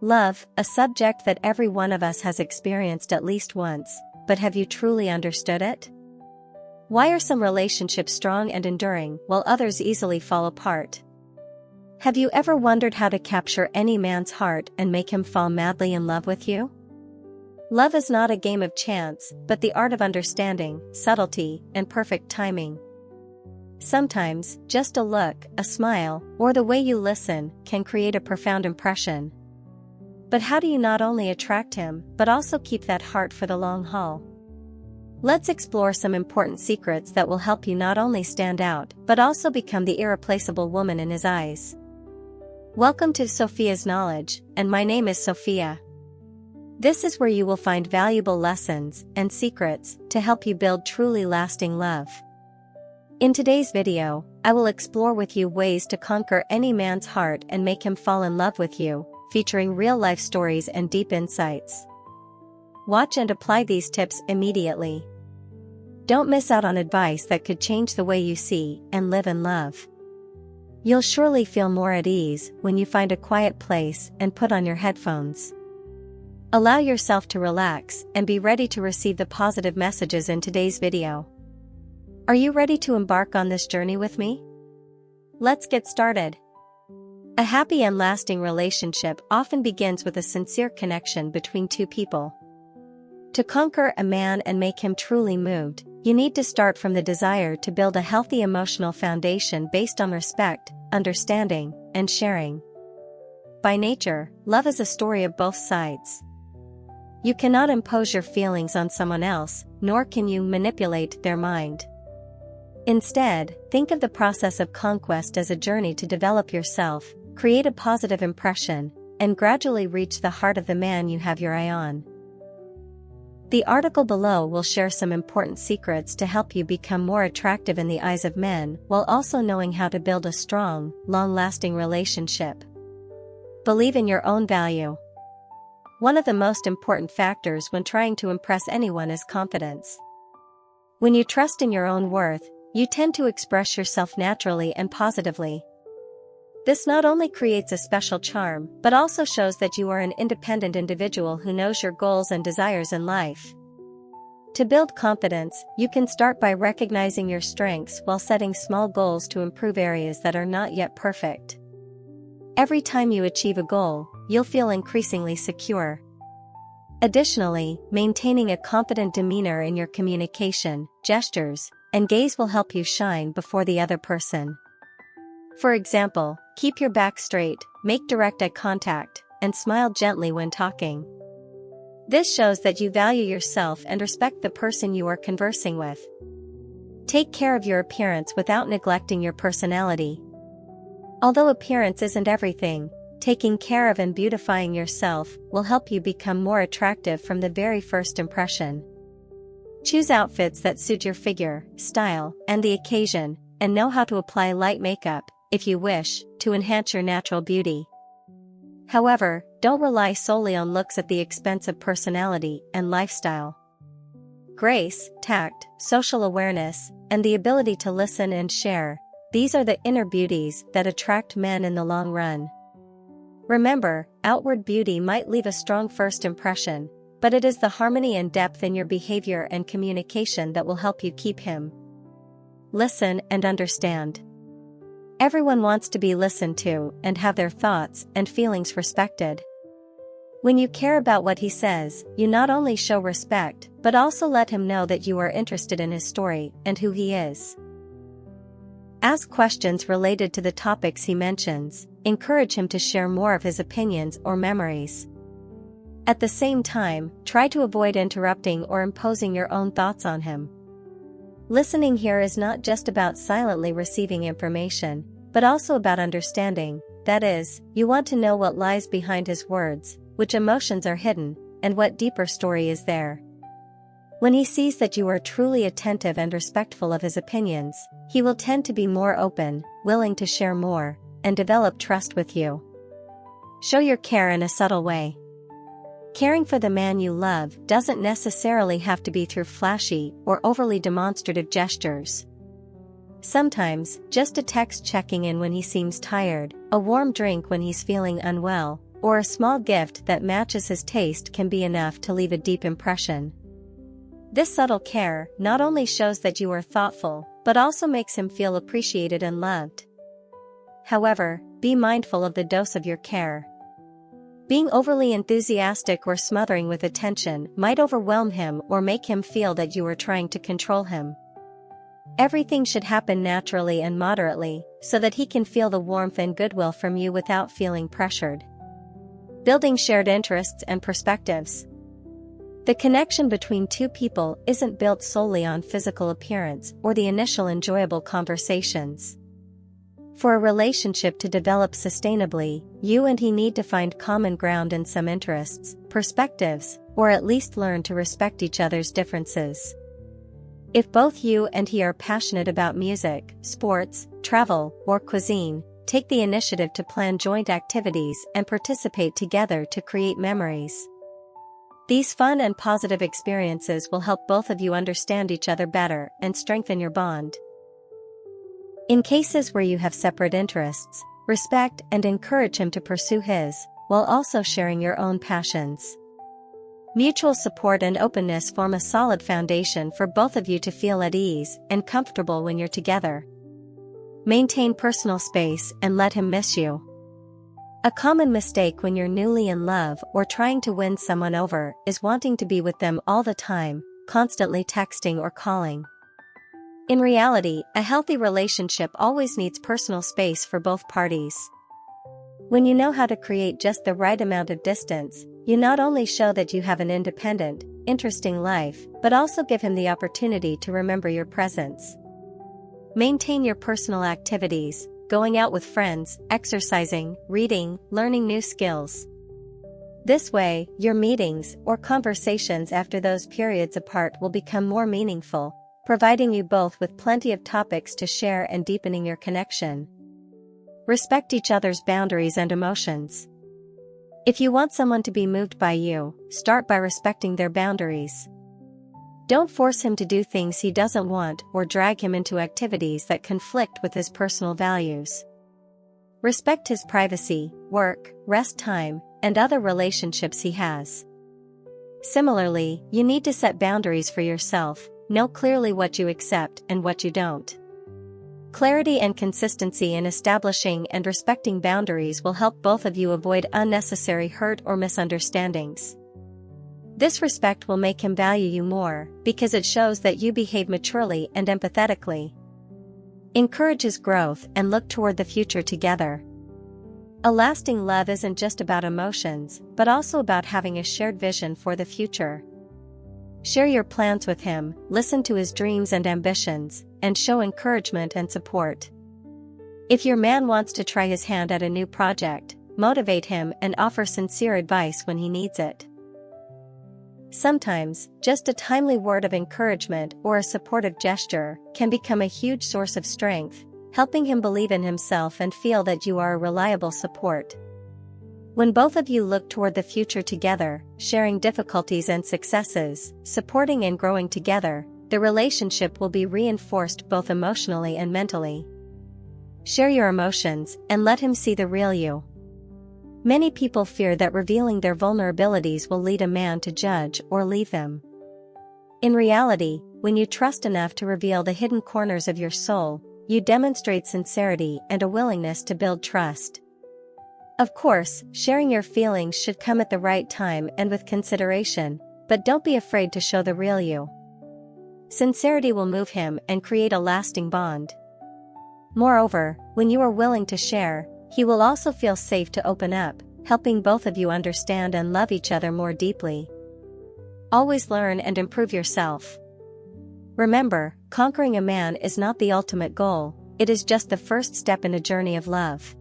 Love, a subject that every one of us has experienced at least once, but have you truly understood it? Why are some relationships strong and enduring while others easily fall apart? Have you ever wondered how to capture any man's heart and make him fall madly in love with you? Love is not a game of chance, but the art of understanding, subtlety, and perfect timing. Sometimes, just a look, a smile, or the way you listen can create a profound impression. But how do you not only attract him, but also keep that heart for the long haul? Let's explore some important secrets that will help you not only stand out, but also become the irreplaceable woman in his eyes. Welcome to Sophia's Knowledge, and my name is Sophia. This is where you will find valuable lessons and secrets to help you build truly lasting love. In today's video, I will explore with you ways to conquer any man's heart and make him fall in love with you, featuring real-life stories and deep insights. Watch and apply these tips immediately. Don't miss out on advice that could change the way you see and live in love. You'll surely feel more at ease when you find a quiet place and put on your headphones. Allow yourself to relax and be ready to receive the positive messages in today's video. Are you ready to embark on this journey with me? Let's get started. A happy and lasting relationship often begins with a sincere connection between two people. To conquer a man and make him truly moved, you need to start from the desire to build a healthy emotional foundation based on respect, understanding, and sharing. By nature, love is a story of both sides. You cannot impose your feelings on someone else, nor can you manipulate their mind. Instead, think of the process of conquest as a journey to develop yourself, create a positive impression, and gradually reach the heart of the man you have your eye on. The article below will share some important secrets to help you become more attractive in the eyes of men while also knowing how to build a strong, long-lasting relationship. Believe in your own value. One of the most important factors when trying to impress anyone is confidence. When you trust in your own worth, you tend to express yourself naturally and positively. This not only creates a special charm, but also shows that you are an independent individual who knows your goals and desires in life. To build confidence, you can start by recognizing your strengths while setting small goals to improve areas that are not yet perfect. Every time you achieve a goal, you'll feel increasingly secure. Additionally, maintaining a confident demeanor in your communication, gestures, and gaze will help you shine before the other person. For example, keep your back straight, make direct eye contact, and smile gently when talking. This shows that you value yourself and respect the person you are conversing with. Take care of your appearance without neglecting your personality. Although appearance isn't everything, taking care of and beautifying yourself will help you become more attractive from the very first impression. Choose outfits that suit your figure, style, and the occasion, and know how to apply light makeup, if you wish, to enhance your natural beauty. However, don't rely solely on looks at the expense of personality and lifestyle. Grace, tact, social awareness, and the ability to listen and share, these are the inner beauties that attract men in the long run. Remember, outward beauty might leave a strong first impression, but it is the harmony and depth in your behavior and communication that will help you keep him. Listen and understand. Everyone wants to be listened to and have their thoughts and feelings respected. When you care about what he says, you not only show respect, but also let him know that you are interested in his story and who he is. Ask questions related to the topics he mentions, encourage him to share more of his opinions or memories. At the same time, try to avoid interrupting or imposing your own thoughts on him. Listening here is not just about silently receiving information, but also about understanding. That is, you want to know what lies behind his words, which emotions are hidden, and what deeper story is there. When he sees that you are truly attentive and respectful of his opinions, he will tend to be more open, willing to share more, and develop trust with you. Show your care in a subtle way. Caring for the man you love doesn't necessarily have to be through flashy or overly demonstrative gestures. Sometimes, just a text checking in when he seems tired, a warm drink when he's feeling unwell, or a small gift that matches his taste can be enough to leave a deep impression. This subtle care not only shows that you are thoughtful, but also makes him feel appreciated and loved. However, be mindful of the dose of your care. Being overly enthusiastic or smothering with attention might overwhelm him or make him feel that you are trying to control him. Everything should happen naturally and moderately, so that he can feel the warmth and goodwill from you without feeling pressured. Building shared interests and perspectives. The connection between two people isn't built solely on physical appearance or the initial enjoyable conversations. For a relationship to develop sustainably, you and he need to find common ground in some interests, perspectives, or at least learn to respect each other's differences. If both you and he are passionate about music, sports, travel, or cuisine, take the initiative to plan joint activities and participate together to create memories. These fun and positive experiences will help both of you understand each other better and strengthen your bond. In cases where you have separate interests, respect and encourage him to pursue his, while also sharing your own passions. Mutual support and openness form a solid foundation for both of you to feel at ease and comfortable when you're together. Maintain personal space and let him miss you. A common mistake when you're newly in love or trying to win someone over is wanting to be with them all the time, constantly texting or calling. In reality, a healthy relationship always needs personal space for both parties. When you know how to create just the right amount of distance, you not only show that you have an independent, interesting life, but also give him the opportunity to remember your presence. Maintain your personal activities, going out with friends, exercising, reading, learning new skills. This way, your meetings or conversations after those periods apart will become more meaningful, providing you both with plenty of topics to share and deepening your connection. Respect each other's boundaries and emotions. If you want someone to be moved by you, start by respecting their boundaries. Don't force him to do things he doesn't want or drag him into activities that conflict with his personal values. Respect his privacy, work, rest time, and other relationships he has. Similarly, you need to set boundaries for yourself. Know clearly what you accept and what you don't. Clarity and consistency in establishing and respecting boundaries will help both of you avoid unnecessary hurt or misunderstandings. This respect will make him value you more, because it shows that you behave maturely and empathetically. Encourage his growth and look toward the future together. A lasting love isn't just about emotions, but also about having a shared vision for the future. Share your plans with him, listen to his dreams and ambitions, and show encouragement and support. If your man wants to try his hand at a new project, motivate him and offer sincere advice when he needs it. Sometimes, just a timely word of encouragement or a supportive gesture can become a huge source of strength, helping him believe in himself and feel that you are a reliable support. When both of you look toward the future together, sharing difficulties and successes, supporting and growing together, the relationship will be reinforced both emotionally and mentally. Share your emotions and let him see the real you. Many people fear that revealing their vulnerabilities will lead a man to judge or leave them. In reality, when you trust enough to reveal the hidden corners of your soul, you demonstrate sincerity and a willingness to build trust. Of course, sharing your feelings should come at the right time and with consideration, but don't be afraid to show the real you. Sincerity will move him and create a lasting bond. Moreover, when you are willing to share, he will also feel safe to open up, helping both of you understand and love each other more deeply. Always learn and improve yourself. Remember, conquering a man is not the ultimate goal, it is just the first step in a journey of love.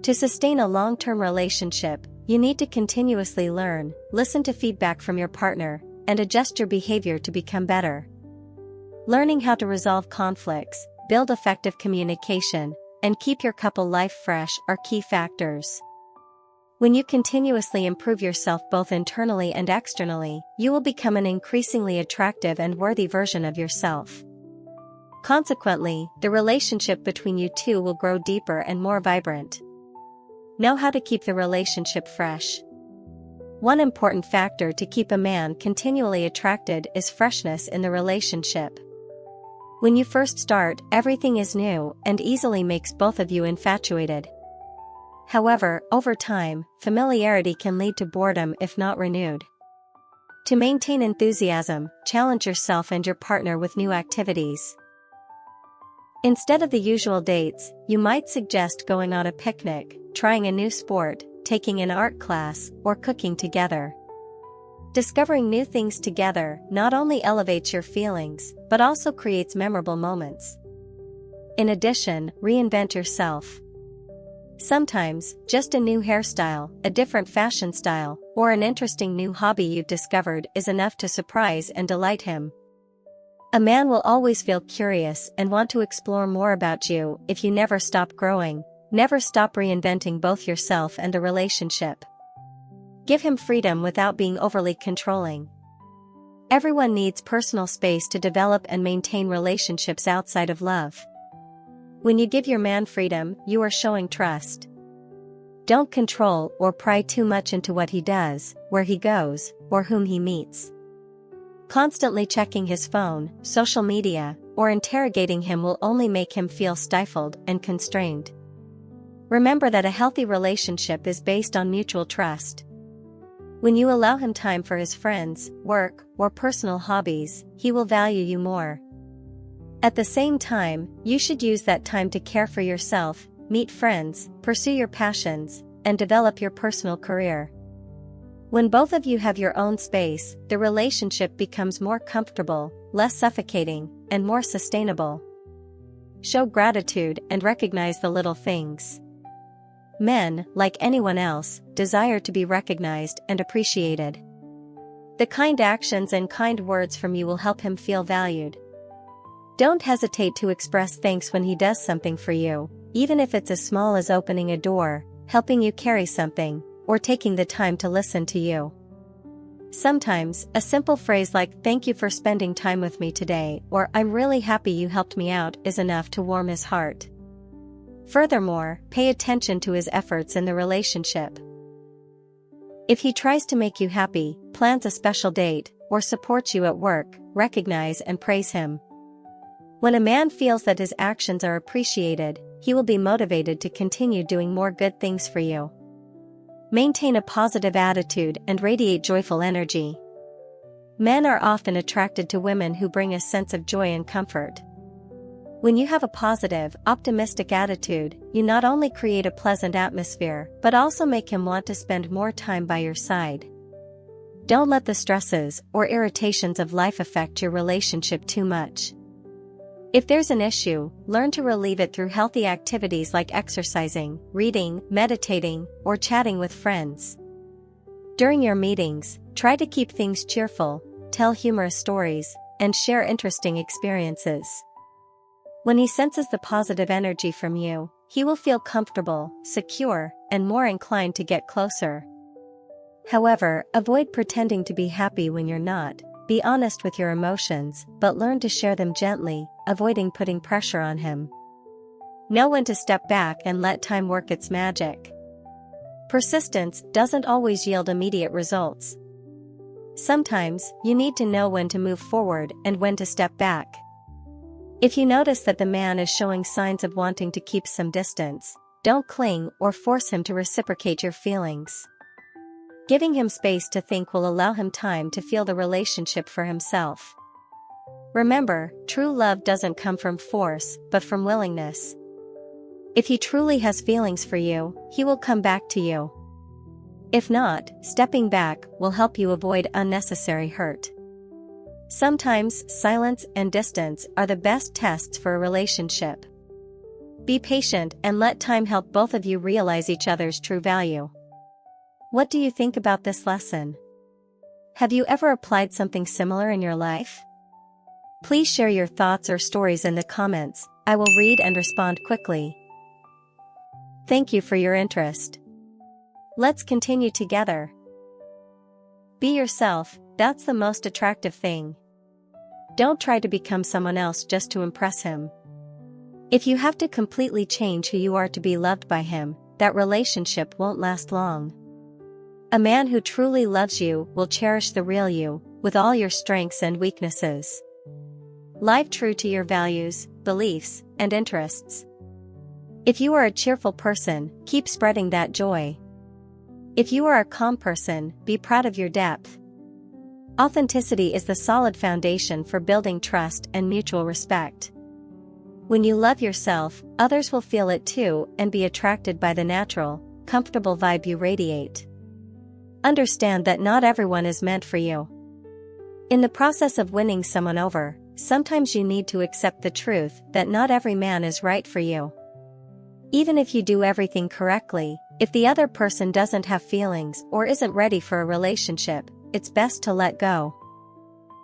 To sustain a long-term relationship, you need to continuously learn, listen to feedback from your partner, and adjust your behavior to become better. Learning how to resolve conflicts, build effective communication, and keep your couple life fresh are key factors. When you continuously improve yourself both internally and externally, you will become an increasingly attractive and worthy version of yourself. Consequently, the relationship between you two will grow deeper and more vibrant. Know how to keep the relationship fresh. One important factor to keep a man continually attracted is freshness in the relationship. When you first start, everything is new and easily makes both of you infatuated. However, over time, familiarity can lead to boredom if not renewed. To maintain enthusiasm, challenge yourself and your partner with new activities. Instead of the usual dates, you might suggest going on a picnic, trying a new sport, taking an art class, or cooking together. Discovering new things together not only elevates your feelings, but also creates memorable moments. In addition, reinvent yourself. Sometimes, just a new hairstyle, a different fashion style, or an interesting new hobby you've discovered is enough to surprise and delight him. A man will always feel curious and want to explore more about you if you never stop growing, never stop reinventing both yourself and the relationship. Give him freedom without being overly controlling. Everyone needs personal space to develop and maintain relationships outside of love. When you give your man freedom, you are showing trust. Don't control or pry too much into what he does, where he goes, or whom he meets. Constantly checking his phone, social media, or interrogating him will only make him feel stifled and constrained. Remember that a healthy relationship is based on mutual trust. When you allow him time for his friends, work, or personal hobbies, he will value you more. At the same time, you should use that time to care for yourself, meet friends, pursue your passions, and develop your personal career. When both of you have your own space, the relationship becomes more comfortable, less suffocating, and more sustainable. Show gratitude and recognize the little things. Men, like anyone else, desire to be recognized and appreciated. The kind actions and kind words from you will help him feel valued. Don't hesitate to express thanks when he does something for you, even if it's as small as opening a door, helping you carry something, or taking the time to listen to you. Sometimes, a simple phrase like "Thank you for spending time with me today" or "I'm really happy you helped me out" is enough to warm his heart. Furthermore, pay attention to his efforts in the relationship. If he tries to make you happy, plans a special date, or supports you at work, recognize and praise him. When a man feels that his actions are appreciated, he will be motivated to continue doing more good things for you. Maintain a positive attitude and radiate joyful energy. Men are often attracted to women who bring a sense of joy and comfort. When you have a positive, optimistic attitude, you not only create a pleasant atmosphere, but also make him want to spend more time by your side. Don't let the stresses or irritations of life affect your relationship too much. If there's an issue, learn to relieve it through healthy activities like exercising, reading, meditating, or chatting with friends. During your meetings, try to keep things cheerful, tell humorous stories, and share interesting experiences. When he senses the positive energy from you, he will feel comfortable, secure, and more inclined to get closer. However, avoid pretending to be happy when you're not. Be honest with your emotions, but learn to share them gently, avoiding putting pressure on him. Know when to step back and let time work its magic. Persistence doesn't always yield immediate results. Sometimes, you need to know when to move forward and when to step back. If you notice that the man is showing signs of wanting to keep some distance, don't cling or force him to reciprocate your feelings. Giving him space to think will allow him time to feel the relationship for himself. Remember, true love doesn't come from force, but from willingness. If he truly has feelings for you, he will come back to you. If not, stepping back will help you avoid unnecessary hurt. Sometimes, silence and distance are the best tests for a relationship. Be patient and let time help both of you realize each other's true value. What do you think about this lesson? Have you ever applied something similar in your life? Please share your thoughts or stories in the comments. I will read and respond quickly. Thank you for your interest. Let's continue together. Be yourself, that's the most attractive thing. Don't try to become someone else just to impress him. If you have to completely change who you are to be loved by him, that relationship won't last long. A man who truly loves you will cherish the real you, with all your strengths and weaknesses. Live true to your values, beliefs, and interests. If you are a cheerful person, keep spreading that joy. If you are a calm person, be proud of your depth. Authenticity is the solid foundation for building trust and mutual respect. When you love yourself, others will feel it too and be attracted by the natural, comfortable vibe you radiate. Understand that not everyone is meant for you. In the process of winning someone over, sometimes you need to accept the truth that not every man is right for you. Even if you do everything correctly, if the other person doesn't have feelings or isn't ready for a relationship, it's best to let go.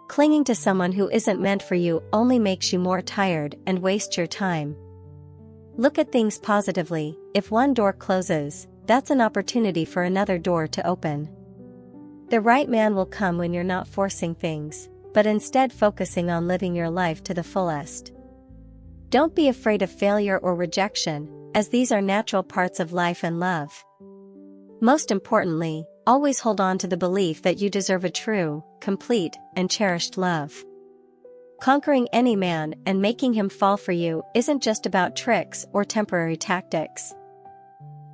Clinging to someone who isn't meant for you only makes you more tired and waste your time. Look at things positively. If one door closes, that's an opportunity for another door to open. The right man will come when you're not forcing things, but instead focusing on living your life to the fullest. Don't be afraid of failure or rejection, as these are natural parts of life and love. Most importantly, always hold on to the belief that you deserve a true, complete, and cherished love. Conquering any man and making him fall for you isn't just about tricks or temporary tactics.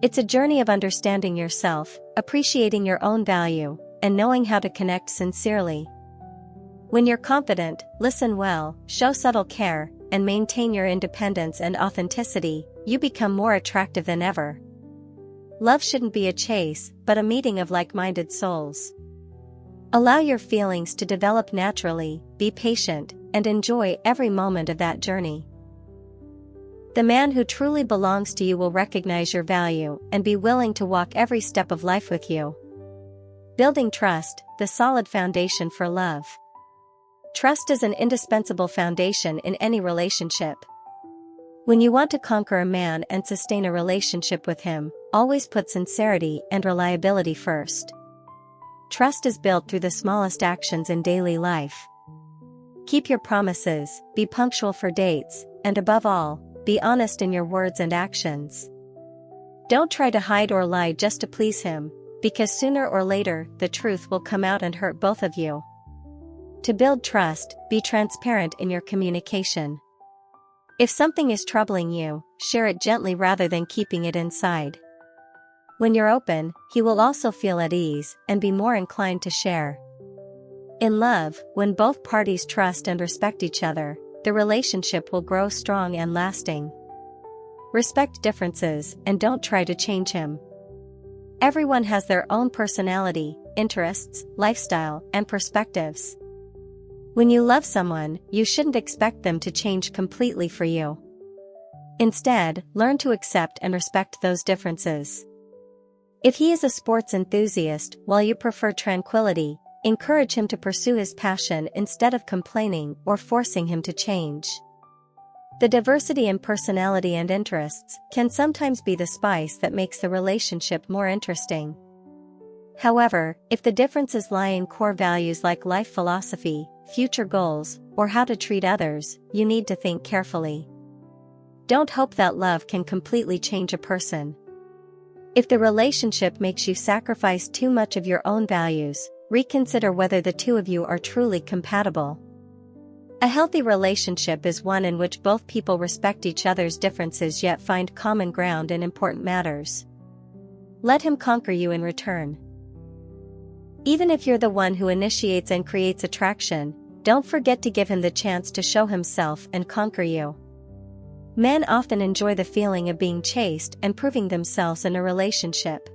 It's a journey of understanding yourself, appreciating your own value, and knowing how to connect sincerely. When you're confident, listen well, show subtle care, and maintain your independence and authenticity, you become more attractive than ever. Love shouldn't be a chase, but a meeting of like-minded souls. Allow your feelings to develop naturally, be patient, and enjoy every moment of that journey. The man who truly belongs to you will recognize your value and be willing to walk every step of life with you. Building trust, the solid foundation for love. Trust is an indispensable foundation in any relationship. When you want to conquer a man and sustain a relationship with him, always put sincerity and reliability first. Trust is built through the smallest actions in daily life. Keep your promises, be punctual for dates, and above all, be honest in your words and actions. Don't try to hide or lie just to please him, because sooner or later, the truth will come out and hurt both of you. To build trust, be transparent in your communication. If something is troubling you, share it gently rather than keeping it inside. When you're open, he will also feel at ease and be more inclined to share. In love, when both parties trust and respect each other, the relationship will grow strong and lasting. Respect differences and don't try to change him. Everyone has their own personality, interests, lifestyle, and perspectives. When you love someone, you shouldn't expect them to change completely for you. Instead, learn to accept and respect those differences. If he is a sports enthusiast while you prefer tranquility, encourage him to pursue his passion instead of complaining or forcing him to change. The diversity in personality and interests can sometimes be the spice that makes the relationship more interesting. However, if the differences lie in core values like life philosophy, future goals, or how to treat others, you need to think carefully. Don't hope that love can completely change a person. If the relationship makes you sacrifice too much of your own values, reconsider whether the two of you are truly compatible. A healthy relationship is one in which both people respect each other's differences yet find common ground in important matters. Let him conquer you in return. Even if you're the one who initiates and creates attraction, don't forget to give him the chance to show himself and conquer you. Men often enjoy the feeling of being chased and proving themselves in a relationship.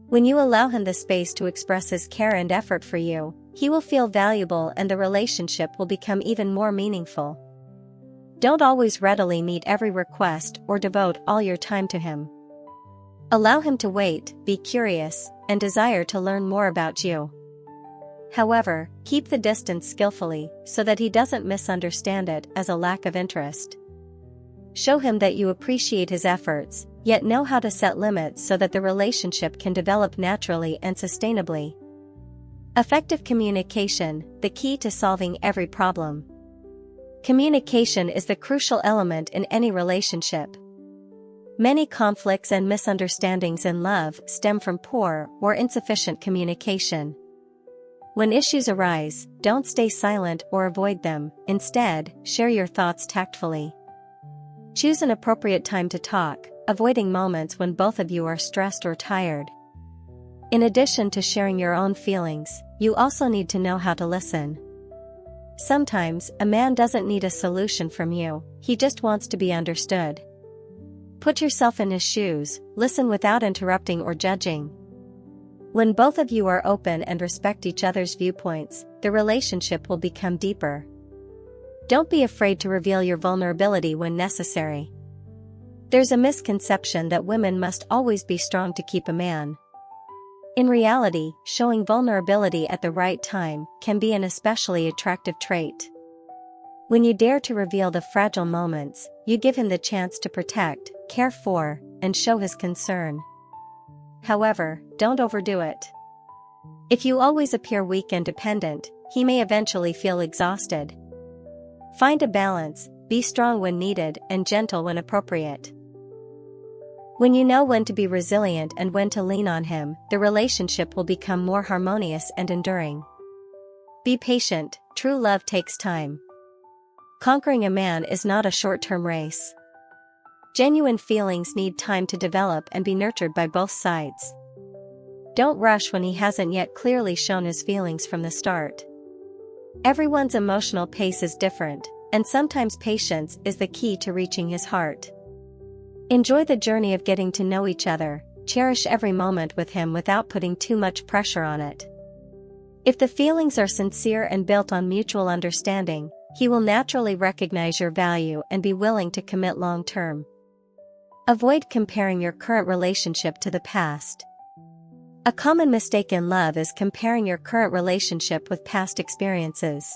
When you allow him the space to express his care and effort for you, he will feel valuable and the relationship will become even more meaningful. Don't always readily meet every request or devote all your time to him. Allow him to wait, be curious, and desire to learn more about you. However, keep the distance skillfully so that he doesn't misunderstand it as a lack of interest. Show him that you appreciate his efforts, yet know how to set limits so that the relationship can develop naturally and sustainably. Effective communication, the key to solving every problem. Communication is the crucial element in any relationship. Many conflicts and misunderstandings in love stem from poor or insufficient communication. When issues arise, don't stay silent or avoid them. Instead, share your thoughts tactfully. Choose an appropriate time to talk, avoiding moments when both of you are stressed or tired. In addition to sharing your own feelings, you also need to know how to listen. Sometimes, a man doesn't need a solution from you, he just wants to be understood. Put yourself in his shoes, listen without interrupting or judging. When both of you are open and respect each other's viewpoints, the relationship will become deeper. Don't be afraid to reveal your vulnerability when necessary. There's a misconception that women must always be strong to keep a man. In reality, showing vulnerability at the right time can be an especially attractive trait. When you dare to reveal the fragile moments, you give him the chance to protect, care for, and show his concern. However, don't overdo it. If you always appear weak and dependent, he may eventually feel exhausted. Find a balance, be strong when needed and gentle when appropriate. When you know when to be resilient and when to lean on him, the relationship will become more harmonious and enduring. Be patient, true love takes time. Conquering a man is not a short-term race. Genuine feelings need time to develop and be nurtured by both sides. Don't rush when he hasn't yet clearly shown his feelings from the start. Everyone's emotional pace is different, and sometimes patience is the key to reaching his heart. Enjoy the journey of getting to know each other, cherish every moment with him without putting too much pressure on it. If the feelings are sincere and built on mutual understanding, he will naturally recognize your value and be willing to commit long-term. Avoid comparing your current relationship to the past. A common mistake in love is comparing your current relationship with past experiences.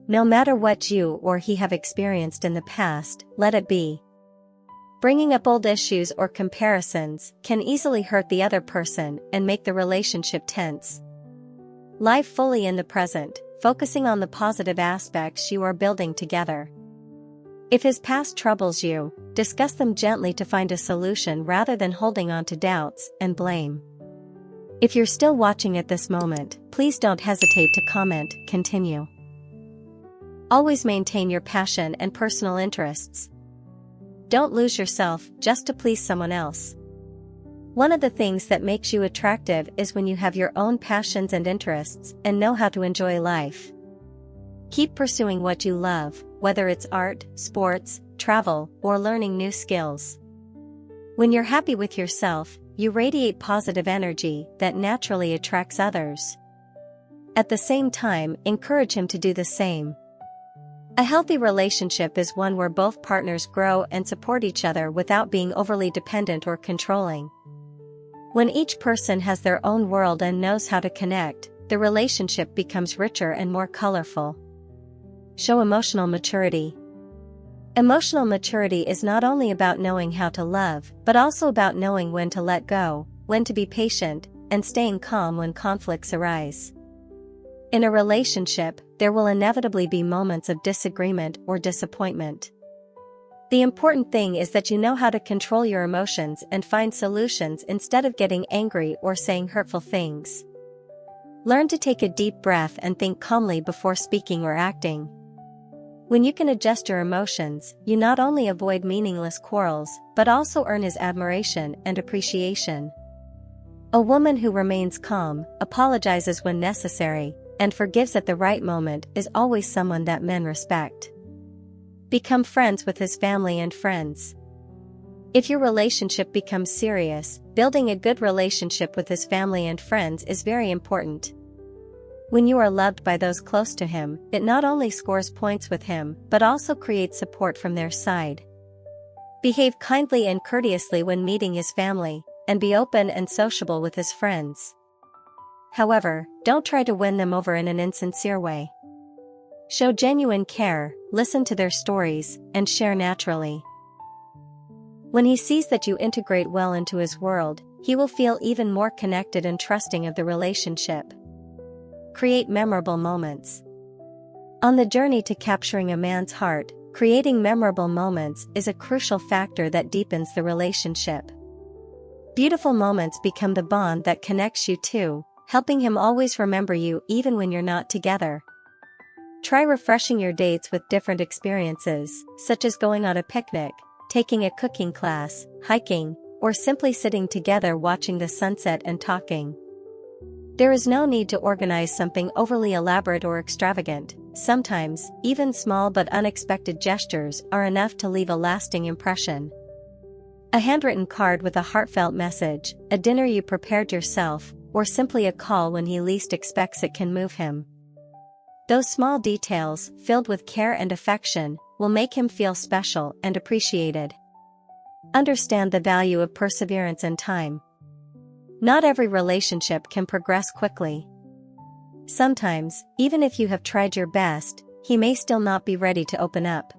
No matter what you or he have experienced in the past, let it be. Bringing up old issues or comparisons can easily hurt the other person and make the relationship tense. Live fully in the present, focusing on the positive aspects you are building together. If his past troubles you, discuss them gently to find a solution rather than holding on to doubts and blame. If you're still watching at this moment, please don't hesitate to comment. Continue. Always maintain your passion and personal interests. Don't lose yourself just to please someone else. One of the things that makes you attractive is when you have your own passions and interests and know how to enjoy life. Keep pursuing what you love, whether it's art, sports, travel, or learning new skills. When you're happy with yourself, you radiate positive energy that naturally attracts others. At the same time, encourage him to do the same. A healthy relationship is one where both partners grow and support each other without being overly dependent or controlling. When each person has their own world and knows how to connect, the relationship becomes richer and more colorful. Show emotional maturity. Emotional maturity is not only about knowing how to love, but also about knowing when to let go, when to be patient, and staying calm when conflicts arise. In a relationship, there will inevitably be moments of disagreement or disappointment. The important thing is that you know how to control your emotions and find solutions instead of getting angry or saying hurtful things. Learn to take a deep breath and think calmly before speaking or acting. When you can adjust your emotions, you not only avoid meaningless quarrels, but also earn his admiration and appreciation. A woman who remains calm, apologizes when necessary, and forgives at the right moment is always someone that men respect. Become friends with his family and friends. If your relationship becomes serious, building a good relationship with his family and friends is very important. When you are loved by those close to him, it not only scores points with him, but also creates support from their side. Behave kindly and courteously when meeting his family, and be open and sociable with his friends. However, don't try to win them over in an insincere way. Show genuine care, listen to their stories, and share naturally. When he sees that you integrate well into his world, he will feel even more connected and trusting of the relationship. Create memorable moments. On the journey to capturing a man's heart, Creating memorable moments is a crucial factor that deepens the relationship. Beautiful moments become the bond that connects you two, helping him always remember you even when you're not together. Try refreshing your dates with different experiences, such as going on a picnic, taking a cooking class, hiking, or simply sitting together watching the sunset and talking. There is no need to organize something overly elaborate or extravagant. Sometimes, even small but unexpected gestures are enough to leave a lasting impression. A handwritten card with a heartfelt message, a dinner you prepared yourself, or simply a call when he least expects it can move him. Those small details, filled with care and affection, will make him feel special and appreciated. Understand the value of perseverance and time. Not every relationship can progress quickly. Sometimes, even if you have tried your best, he may still not be ready to open up.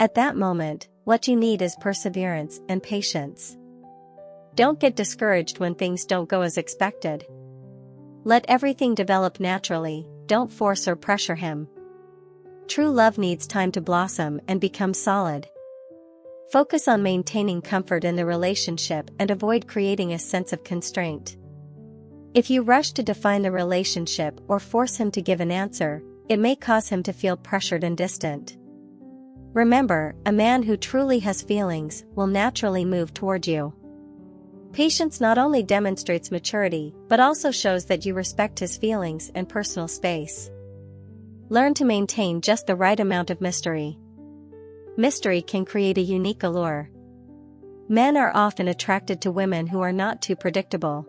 At that moment, what you need is perseverance and patience. Don't get discouraged when things don't go as expected. Let everything develop naturally, don't force or pressure him. True love needs time to blossom and become solid. Focus on maintaining comfort in the relationship and avoid creating a sense of constraint. If you rush to define the relationship or force him to give an answer, it may cause him to feel pressured and distant. Remember, a man who truly has feelings will naturally move toward you. Patience not only demonstrates maturity, but also shows that you respect his feelings and personal space. Learn to maintain just the right amount of mystery. Mystery can create a unique allure. Men are often attracted to women who are not too predictable.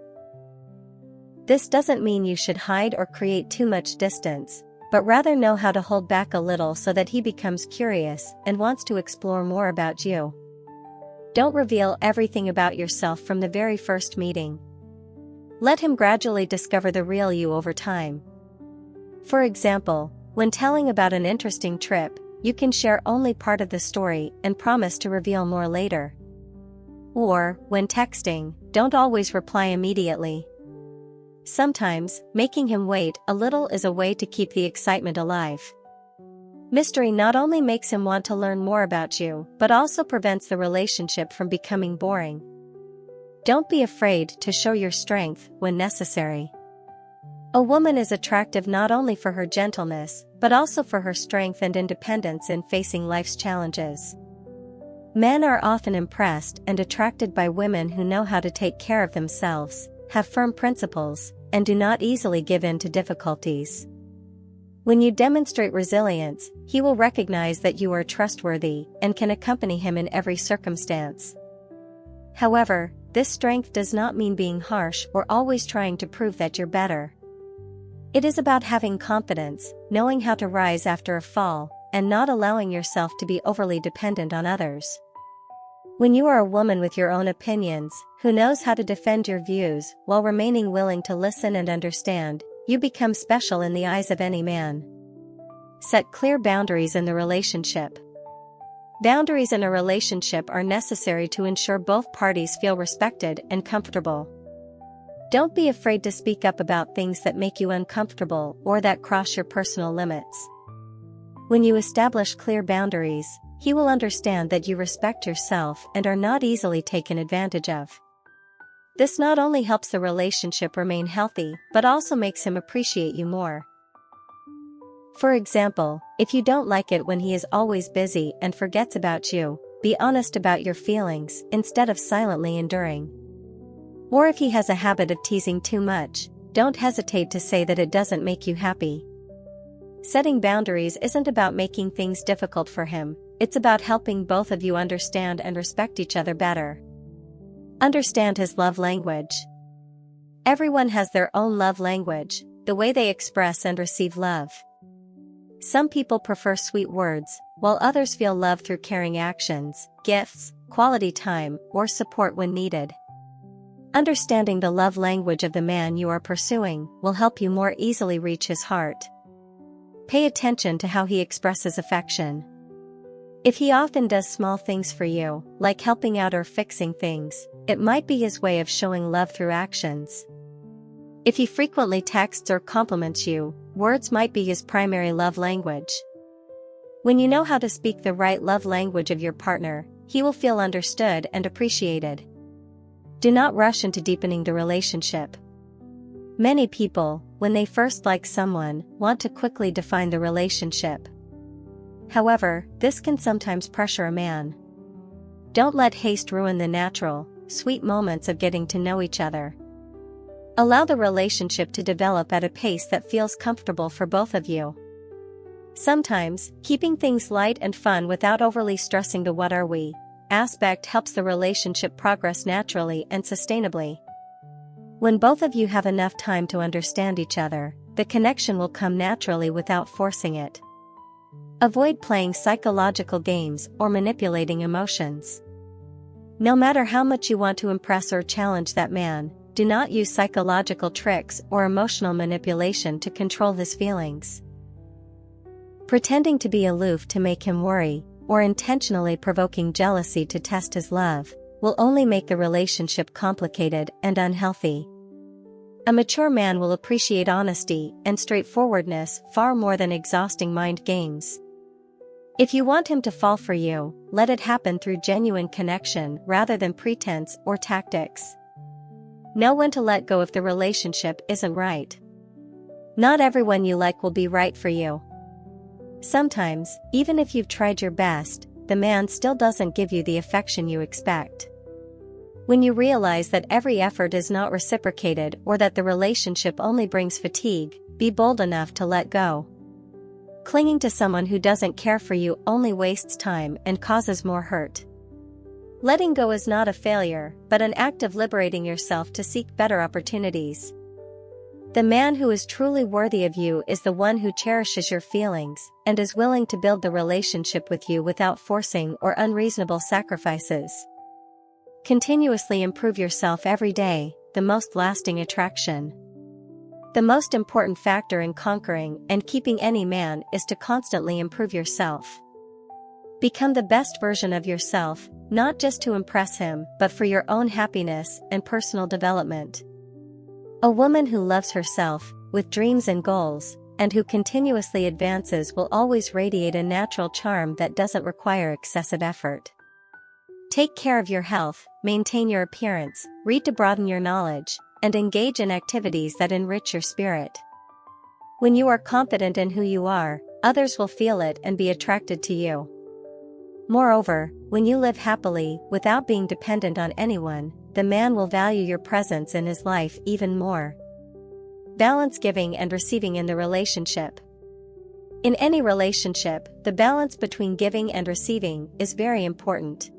This doesn't mean you should hide or create too much distance, but rather know how to hold back a little so that he becomes curious and wants to explore more about you. Don't reveal everything about yourself from the very first meeting. Let him gradually discover the real you over time. For example, when telling about an interesting trip, you can share only part of the story and promise to reveal more later. Or, when texting, don't always reply immediately. Sometimes, making him wait a little is a way to keep the excitement alive. Mystery not only makes him want to learn more about you, but also prevents the relationship from becoming boring. Don't be afraid to show your strength when necessary. A woman is attractive not only for her gentleness, but also for her strength and independence in facing life's challenges. Men are often impressed and attracted by women who know how to take care of themselves, have firm principles, and do not easily give in to difficulties. When you demonstrate resilience, he will recognize that you are trustworthy and can accompany him in every circumstance. However, this strength does not mean being harsh or always trying to prove that you're better. It is about having confidence, knowing how to rise after a fall, and not allowing yourself to be overly dependent on others. When you are a woman with your own opinions, who knows how to defend your views while remaining willing to listen and understand, you become special in the eyes of any man. Set clear boundaries in the relationship. Boundaries in a relationship are necessary to ensure both parties feel respected and comfortable. Don't be afraid to speak up about things that make you uncomfortable or that cross your personal limits. When you establish clear boundaries, he will understand that you respect yourself and are not easily taken advantage of. This not only helps the relationship remain healthy, but also makes him appreciate you more. For example, if you don't like it when he is always busy and forgets about you, be honest about your feelings instead of silently enduring. Or if he has a habit of teasing too much, don't hesitate to say that it doesn't make you happy. Setting boundaries isn't about making things difficult for him, it's about helping both of you understand and respect each other better. Understand his love language. Everyone has their own love language, the way they express and receive love. Some people prefer sweet words, while others feel love through caring actions, gifts, quality time, or support when needed. Understanding the love language of the man you are pursuing will help you more easily reach his heart. Pay attention to how he expresses affection. If he often does small things for you, like helping out or fixing things, it might be his way of showing love through actions. If he frequently texts or compliments you, words might be his primary love language. When you know how to speak the right love language of your partner, he will feel understood and appreciated. Do not rush into deepening the relationship. Many people, when they first like someone, want to quickly define the relationship. However, this can sometimes pressure a man. Don't let haste ruin the natural, sweet moments of getting to know each other. Allow the relationship to develop at a pace that feels comfortable for both of you. Sometimes, keeping things light and fun without overly stressing the "what are we" aspect helps the relationship progress naturally and sustainably. When both of you have enough time to understand each other, the connection will come naturally without forcing it. Avoid playing psychological games or manipulating emotions. No matter how much you want to impress or challenge that man, do not use psychological tricks or emotional manipulation to control his feelings. Pretending to be aloof to make him worry, or intentionally provoking jealousy to test his love, will only make the relationship complicated and unhealthy. A mature man will appreciate honesty and straightforwardness far more than exhausting mind games. If you want him to fall for you, let it happen through genuine connection rather than pretense or tactics. Know when to let go if the relationship isn't right. Not everyone you like will be right for you. Sometimes, even if you've tried your best, the man still doesn't give you the affection you expect. When you realize that every effort is not reciprocated or that the relationship only brings fatigue, be bold enough to let go. Clinging to someone who doesn't care for you only wastes time and causes more hurt. Letting go is not a failure, but an act of liberating yourself to seek better opportunities. The man who is truly worthy of you is the one who cherishes your feelings and is willing to build the relationship with you without forcing or unreasonable sacrifices. Continuously improve yourself every day, the most lasting attraction. The most important factor in conquering and keeping any man is to constantly improve yourself. Become the best version of yourself, not just to impress him, but for your own happiness and personal development. A woman who loves herself, with dreams and goals, and who continuously advances will always radiate a natural charm that doesn't require excessive effort. Take care of your health, maintain your appearance, read to broaden your knowledge, and engage in activities that enrich your spirit. When you are confident in who you are, others will feel it and be attracted to you. Moreover, when you live happily, without being dependent on anyone, the man will value your presence in his life even more. Balance giving and receiving in the relationship. In any relationship, the balance between giving and receiving is very important.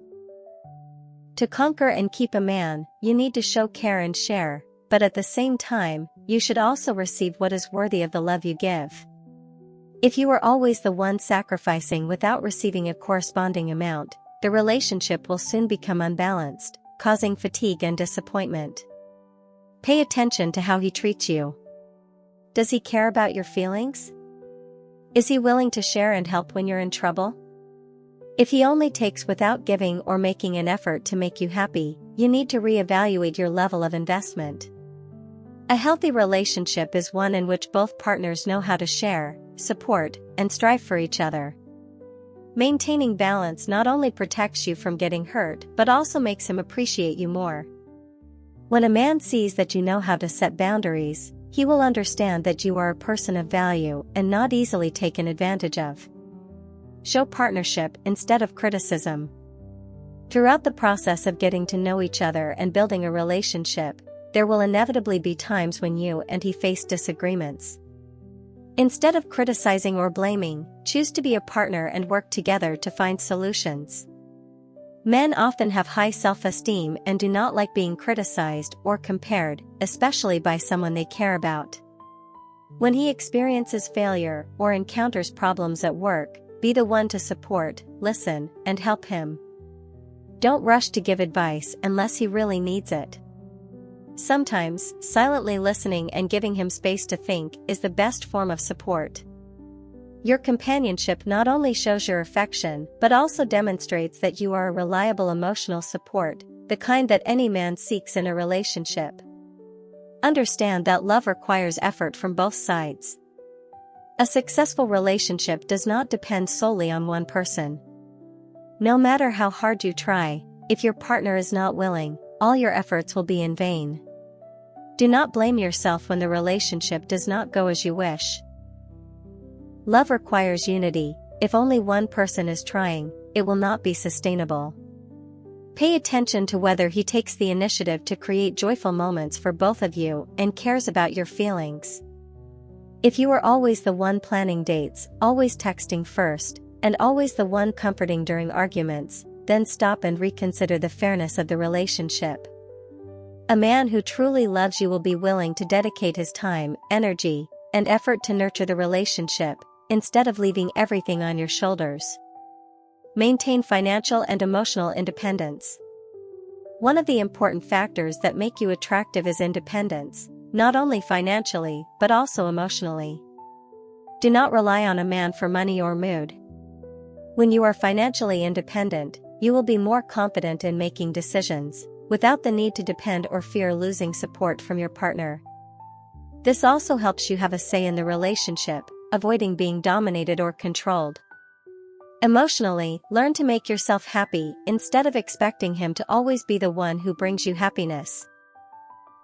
To conquer and keep a man, you need to show care and share, but at the same time, you should also receive what is worthy of the love you give. If you are always the one sacrificing without receiving a corresponding amount, the relationship will soon become unbalanced, causing fatigue and disappointment. Pay attention to how he treats you. Does he care about your feelings? Is he willing to share and help when you're in trouble? If he only takes without giving or making an effort to make you happy, you need to reevaluate your level of investment. A healthy relationship is one in which both partners know how to share, support, and strive for each other. Maintaining balance not only protects you from getting hurt but also makes him appreciate you more. When a man sees that you know how to set boundaries, he will understand that you are a person of value and not easily taken advantage of. Show partnership instead of criticism. Throughout the process of getting to know each other and building a relationship, there will inevitably be times when you and he face disagreements. Instead of criticizing or blaming, choose to be a partner and work together to find solutions. Men often have high self-esteem and do not like being criticized or compared, especially by someone they care about. When he experiences failure or encounters problems at work, be the one to support, listen, and help him. Don't rush to give advice unless he really needs it. Sometimes, silently listening and giving him space to think is the best form of support. Your companionship not only shows your affection but also demonstrates that you are a reliable emotional support, the kind that any man seeks in a relationship. Understand that love requires effort from both sides. A successful relationship does not depend solely on one person. No matter how hard you try, if your partner is not willing, all your efforts will be in vain. Do not blame yourself when the relationship does not go as you wish. Love requires unity. If only one person is trying, it will not be sustainable. Pay attention to whether he takes the initiative to create joyful moments for both of you and cares about your feelings. If you are always the one planning dates, always texting first, and always the one comforting during arguments, then stop and reconsider the fairness of the relationship. A man who truly loves you will be willing to dedicate his time, energy, and effort to nurture the relationship, instead of leaving everything on your shoulders. Maintain financial and emotional independence. One of the important factors that make you attractive is independence, not only financially, but also emotionally. Do not rely on a man for money or mood. When you are financially independent, you will be more confident in making decisions, without the need to depend or fear losing support from your partner. This also helps you have a say in the relationship, avoiding being dominated or controlled. Emotionally, learn to make yourself happy instead of expecting him to always be the one who brings you happiness.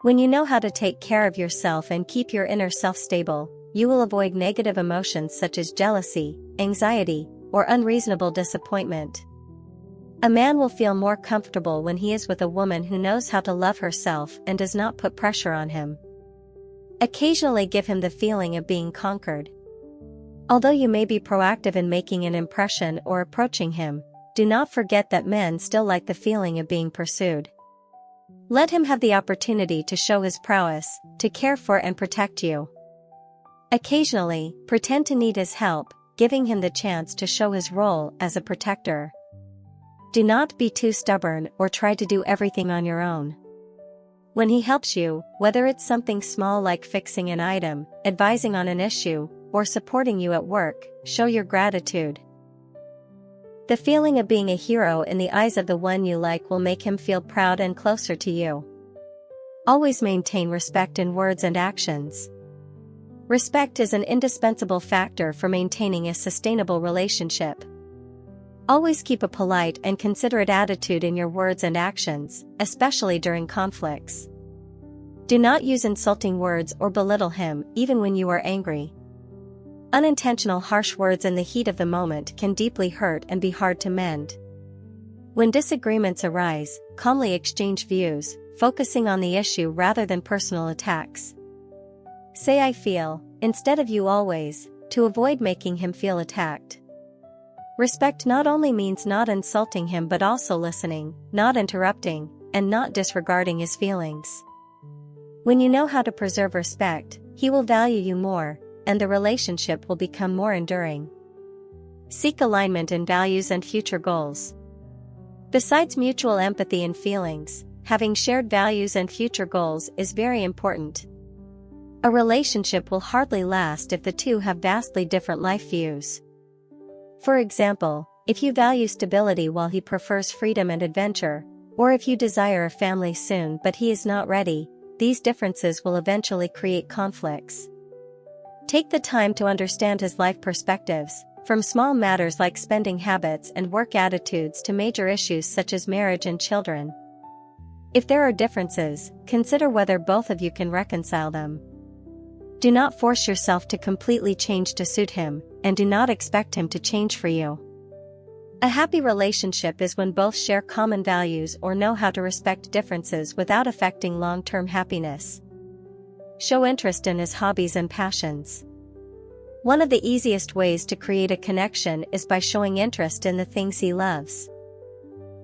When you know how to take care of yourself and keep your inner self stable, you will avoid negative emotions such as jealousy, anxiety, or unreasonable disappointment. A man will feel more comfortable when he is with a woman who knows how to love herself and does not put pressure on him. Occasionally give him the feeling of being conquered. Although you may be proactive in making an impression or approaching him, do not forget that men still like the feeling of being pursued. Let him have the opportunity to show his prowess, to care for and protect you. Occasionally, pretend to need his help, giving him the chance to show his role as a protector. Do not be too stubborn or try to do everything on your own. When he helps you, whether it's something small like fixing an item, advising on an issue, or supporting you at work, show your gratitude. The feeling of being a hero in the eyes of the one you like will make him feel proud and closer to you. Always maintain respect in words and actions. Respect is an indispensable factor for maintaining a sustainable relationship. Always keep a polite and considerate attitude in your words and actions, especially during conflicts. Do not use insulting words or belittle him, even when you are angry. Unintentional harsh words in the heat of the moment can deeply hurt and be hard to mend. When disagreements arise, calmly exchange views, focusing on the issue rather than personal attacks. Say "I feel," instead of "you always," to avoid making him feel attacked. Respect not only means not insulting him but also listening, not interrupting, and not disregarding his feelings. When you know how to preserve respect, he will value you more, and the relationship will become more enduring. Seek alignment in values and future goals. Besides mutual empathy and feelings, having shared values and future goals is very important. A relationship will hardly last if the two have vastly different life views. For example, if you value stability while he prefers freedom and adventure, or if you desire a family soon but he is not ready, these differences will eventually create conflicts. Take the time to understand his life perspectives, from small matters like spending habits and work attitudes to major issues such as marriage and children. If there are differences, consider whether both of you can reconcile them. Do not force yourself to completely change to suit him, and do not expect him to change for you. A happy relationship is when both share common values or know how to respect differences without affecting long-term happiness. Show interest in his hobbies and passions. One of the easiest ways to create a connection is by showing interest in the things he loves.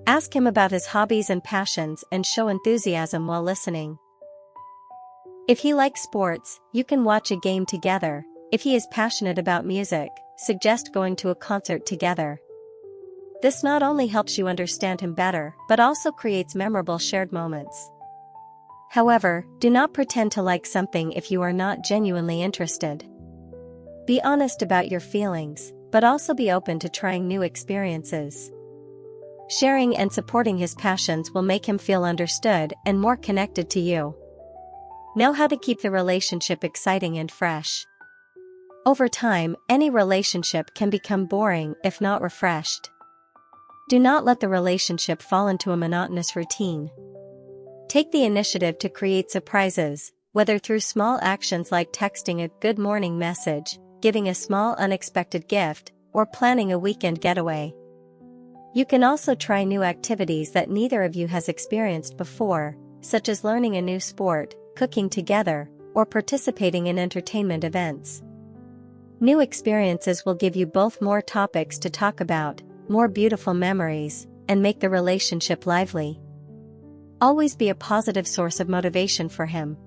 Ask him about his hobbies and passions and show enthusiasm while listening. If he likes sports, you can watch a game together. If he is passionate about music, suggest going to a concert together. This not only helps you understand him better, but also creates memorable shared moments. However, do not pretend to like something if you are not genuinely interested. Be honest about your feelings, but also be open to trying new experiences. Sharing and supporting his passions will make him feel understood and more connected to you. Know how to keep the relationship exciting and fresh. Over time, any relationship can become boring if not refreshed. Do not let the relationship fall into a monotonous routine. Take the initiative to create surprises, whether through small actions like texting a good morning message, giving a small unexpected gift, or planning a weekend getaway. You can also try new activities that neither of you has experienced before, such as learning a new sport, cooking together, or participating in entertainment events. New experiences will give you both more topics to talk about, more beautiful memories, and make the relationship lively. Always be a positive source of motivation for him.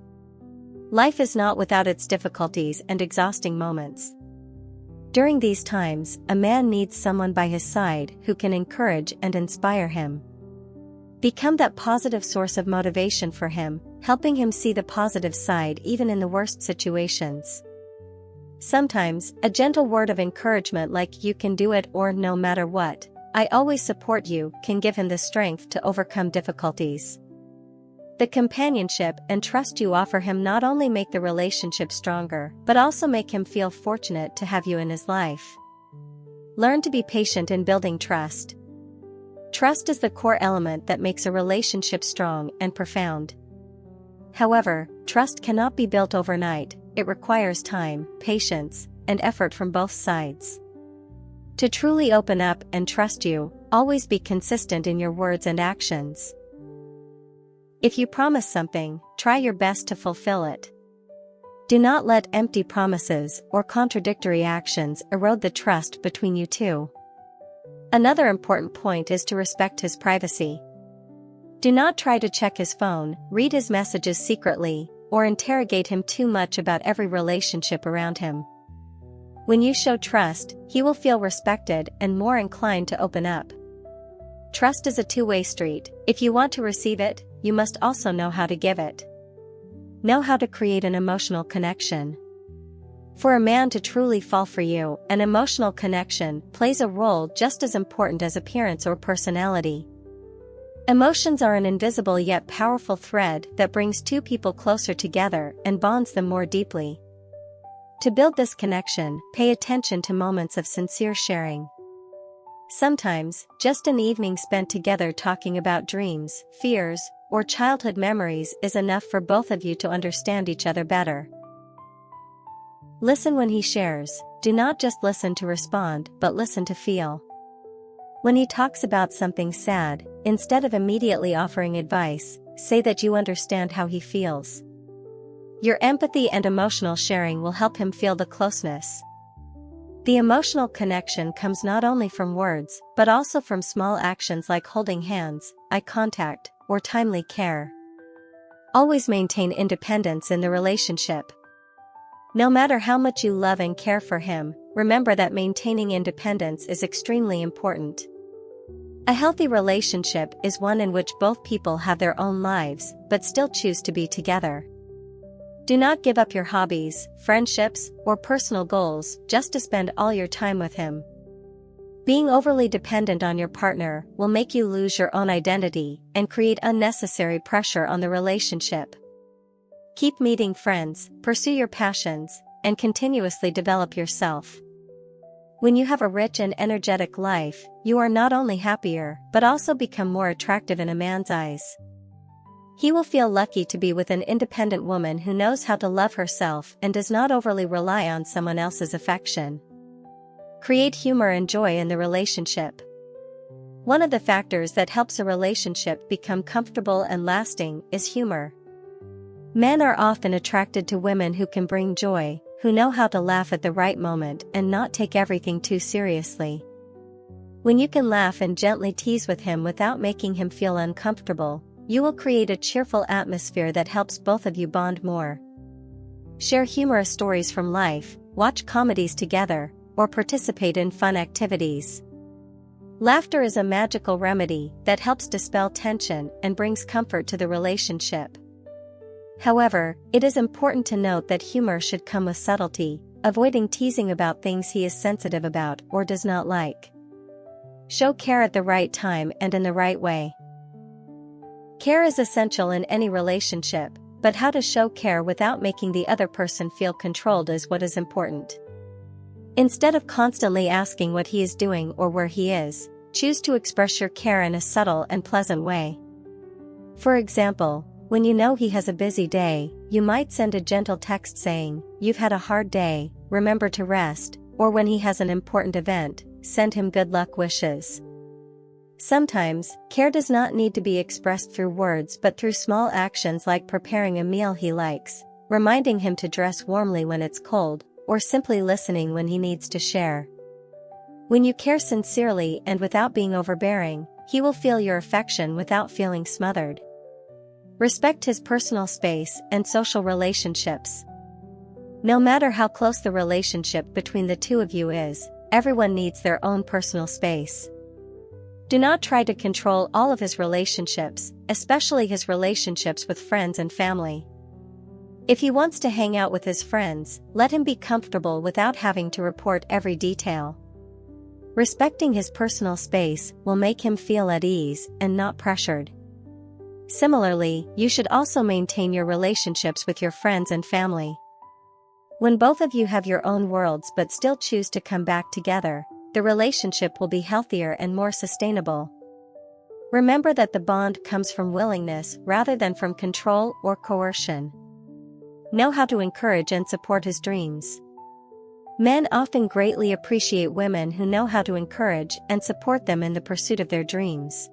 Life is not without its difficulties and exhausting moments. During these times, a man needs someone by his side who can encourage and inspire him. Become that positive source of motivation for him, helping him see the positive side even in the worst situations. Sometimes, a gentle word of encouragement like "you can do it" or "no matter what, I always support you" can give him the strength to overcome difficulties. The companionship and trust you offer him not only make the relationship stronger, but also make him feel fortunate to have you in his life. Learn to be patient in building trust. Trust is the core element that makes a relationship strong and profound. However, trust cannot be built overnight. It requires time, patience, and effort from both sides. To truly open up and trust you, always be consistent in your words and actions. If you promise something, try your best to fulfill it. Do not let empty promises or contradictory actions erode the trust between you two. Another important point is to respect his privacy. Do not try to check his phone, read his messages secretly, or interrogate him too much about every relationship around him. When you show trust, he will feel respected and more inclined to open up. Trust is a two-way street. If you want to receive it, you must also know how to give it. Know how to create an emotional connection. For a man to truly fall for you, an emotional connection plays a role just as important as appearance or personality. Emotions are an invisible yet powerful thread that brings two people closer together and bonds them more deeply. To build this connection, pay attention to moments of sincere sharing. Sometimes, just an evening spent together talking about dreams, fears, or childhood memories is enough for both of you to understand each other better. Listen when he shares. Do not just listen to respond, but listen to feel. When he talks about something sad, instead of immediately offering advice, say that you understand how he feels. Your empathy and emotional sharing will help him feel the closeness. The emotional connection comes not only from words, but also from small actions like holding hands, eye contact, or timely care. Always maintain independence in the relationship. No matter how much you love and care for him, remember that maintaining independence is extremely important. A healthy relationship is one in which both people have their own lives, but still choose to be together. Do not give up your hobbies, friendships, or personal goals just to spend all your time with him. Being overly dependent on your partner will make you lose your own identity and create unnecessary pressure on the relationship. Keep meeting friends, pursue your passions, and continuously develop yourself. When you have a rich and energetic life, you are not only happier, but also become more attractive in a man's eyes. He will feel lucky to be with an independent woman who knows how to love herself and does not overly rely on someone else's affection. Create humor and joy in the relationship. One of the factors that helps a relationship become comfortable and lasting is humor. Men are often attracted to women who can bring joy, who know how to laugh at the right moment and not take everything too seriously. When you can laugh and gently tease with him without making him feel uncomfortable, you will create a cheerful atmosphere that helps both of you bond more. Share humorous stories from life, watch comedies together, or participate in fun activities. Laughter is a magical remedy that helps dispel tension and brings comfort to the relationship. However, it is important to note that humor should come with subtlety, avoiding teasing about things he is sensitive about or does not like. Show care at the right time and in the right way. Care is essential in any relationship, but how to show care without making the other person feel controlled is what is important. Instead of constantly asking what he is doing or where he is, choose to express your care in a subtle and pleasant way. For example, when you know he has a busy day, you might send a gentle text saying, "You've had a hard day, remember to rest," or when he has an important event, send him good luck wishes. Sometimes, care does not need to be expressed through words but through small actions like preparing a meal he likes, reminding him to dress warmly when it's cold, or simply listening when he needs to share. When you care sincerely and without being overbearing, he will feel your affection without feeling smothered. Respect his personal space and social relationships. No matter how close the relationship between the two of you is, everyone needs their own personal space. Do not try to control all of his relationships, especially his relationships with friends and family. If he wants to hang out with his friends, let him be comfortable without having to report every detail. Respecting his personal space will make him feel at ease and not pressured. Similarly, you should also maintain your relationships with your friends and family. When both of you have your own worlds but still choose to come back together, the relationship will be healthier and more sustainable. Remember that the bond comes from willingness rather than from control or coercion. Know how to encourage and support his dreams. Men often greatly appreciate women who know how to encourage and support them in the pursuit of their dreams.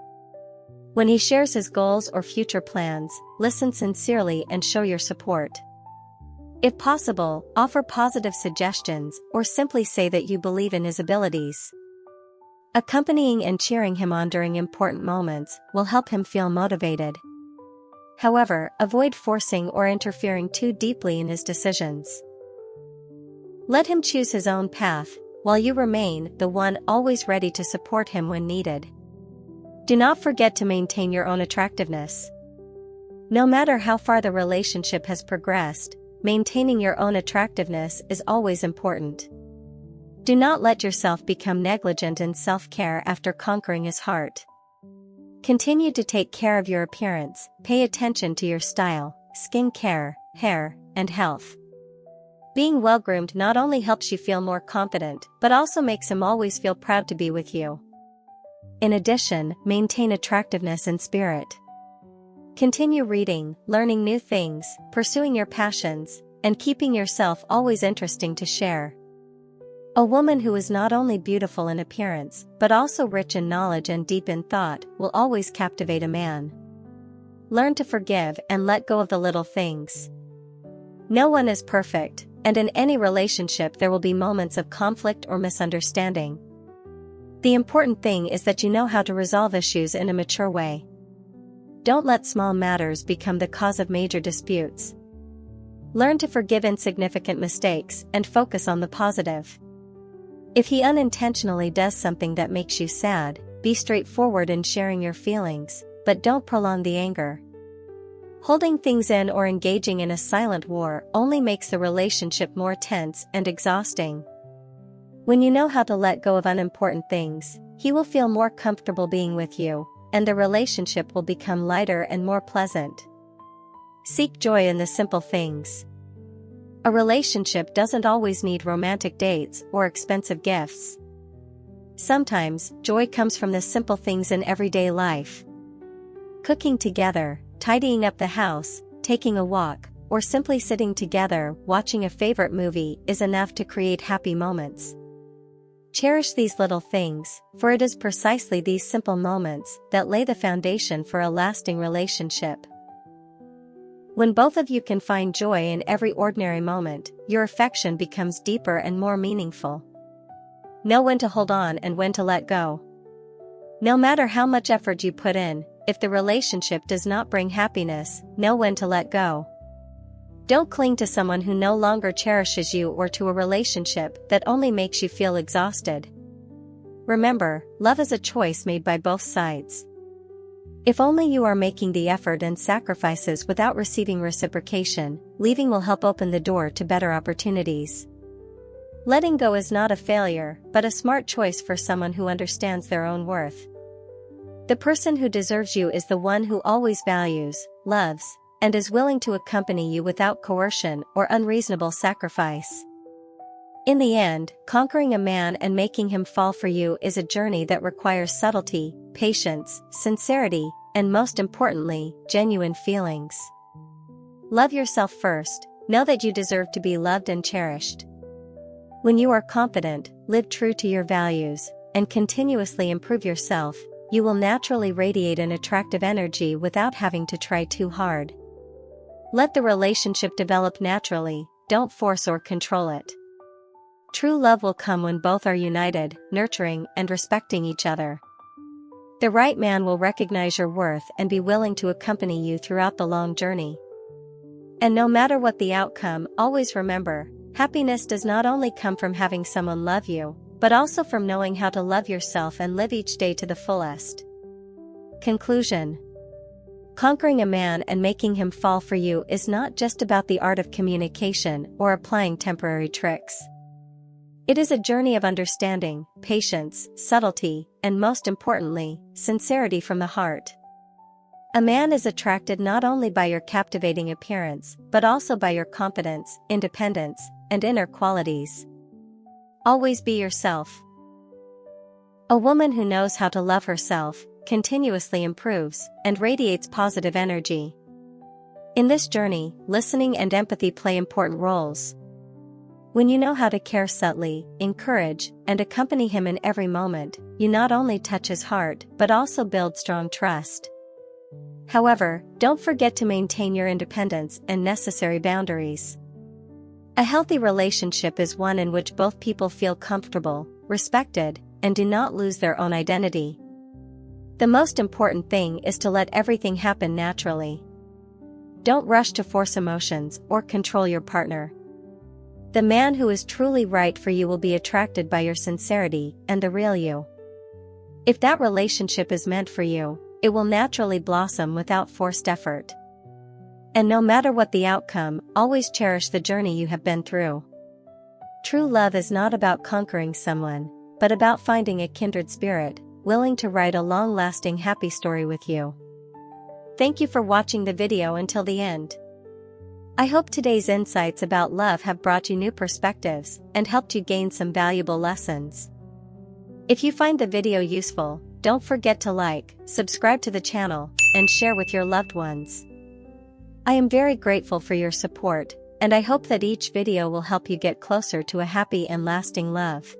When he shares his goals or future plans, listen sincerely and show your support. If possible, offer positive suggestions or simply say that you believe in his abilities. Accompanying and cheering him on during important moments will help him feel motivated. However, avoid forcing or interfering too deeply in his decisions. Let him choose his own path, while you remain the one always ready to support him when needed. Do not forget to maintain your own attractiveness. No matter how far the relationship has progressed, maintaining your own attractiveness is always important. Do not let yourself become negligent in self-care after conquering his heart. Continue to take care of your appearance, pay attention to your style, skin care, hair, and health. Being well-groomed not only helps you feel more confident, but also makes him always feel proud to be with you. In addition, maintain attractiveness and spirit. Continue reading, learning new things, pursuing your passions, and keeping yourself always interesting to share. A woman who is not only beautiful in appearance, but also rich in knowledge and deep in thought, will always captivate a man. Learn to forgive and let go of the little things. No one is perfect, and in any relationship there will be moments of conflict or misunderstanding. The important thing is that you know how to resolve issues in a mature way. Don't let small matters become the cause of major disputes. Learn to forgive insignificant mistakes and focus on the positive. If he unintentionally does something that makes you sad, be straightforward in sharing your feelings, but don't prolong the anger. Holding things in or engaging in a silent war only makes the relationship more tense and exhausting. When you know how to let go of unimportant things, he will feel more comfortable being with you, and the relationship will become lighter and more pleasant. Seek joy in the simple things. A relationship doesn't always need romantic dates or expensive gifts. Sometimes, joy comes from the simple things in everyday life. Cooking together, tidying up the house, taking a walk, or simply sitting together watching a favorite movie is enough to create happy moments. Cherish these little things, for it is precisely these simple moments that lay the foundation for a lasting relationship. When both of you can find joy in every ordinary moment, your affection becomes deeper and more meaningful. Know when to hold on and when to let go. No matter how much effort you put in, if the relationship does not bring happiness, know when to let go. Don't cling to someone who no longer cherishes you or to a relationship that only makes you feel exhausted. Remember, love is a choice made by both sides. If only you are making the effort and sacrifices without receiving reciprocation, leaving will help open the door to better opportunities. Letting go is not a failure, but a smart choice for someone who understands their own worth. The person who deserves you is the one who always values, loves, and is willing to accompany you without coercion or unreasonable sacrifice. In the end, conquering a man and making him fall for you is a journey that requires subtlety, patience, sincerity, and most importantly, genuine feelings. Love yourself first. Know that you deserve to be loved and cherished. When you are confident, live true to your values, and continuously improve yourself, you will naturally radiate an attractive energy without having to try too hard. Let the relationship develop naturally, don't force or control it. True love will come when both are united, nurturing, and respecting each other. The right man will recognize your worth and be willing to accompany you throughout the long journey. And no matter what the outcome, always remember, happiness does not only come from having someone love you, but also from knowing how to love yourself and live each day to the fullest. Conclusion. Conquering a man and making him fall for you is not just about the art of communication or applying temporary tricks. It is a journey of understanding, patience, subtlety, and most importantly, sincerity from the heart. A man is attracted not only by your captivating appearance, but also by your confidence, independence, and inner qualities. Always be yourself. A woman who knows how to love herself continuously improves and radiates positive energy. In this journey, listening and empathy play important roles. When you know how to care subtly, encourage, and accompany him in every moment, you not only touch his heart but also build strong trust. However, don't forget to maintain your independence and necessary boundaries. A healthy relationship is one in which both people feel comfortable, respected, and do not lose their own identity. The most important thing is to let everything happen naturally. Don't rush to force emotions or control your partner. The man who is truly right for you will be attracted by your sincerity and the real you. If that relationship is meant for you, it will naturally blossom without forced effort. And no matter what the outcome, always cherish the journey you have been through. True love is not about conquering someone, but about finding a kindred spirit, willing to write a long-lasting happy story with you. Thank you for watching the video until the end. I hope today's insights about love have brought you new perspectives and helped you gain some valuable lessons. If you find the video useful, don't forget to like, subscribe to the channel, and share with your loved ones. I am very grateful for your support, and I hope that each video will help you get closer to a happy and lasting love.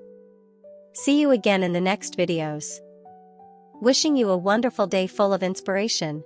See you again in the next videos. Wishing you a wonderful day full of inspiration.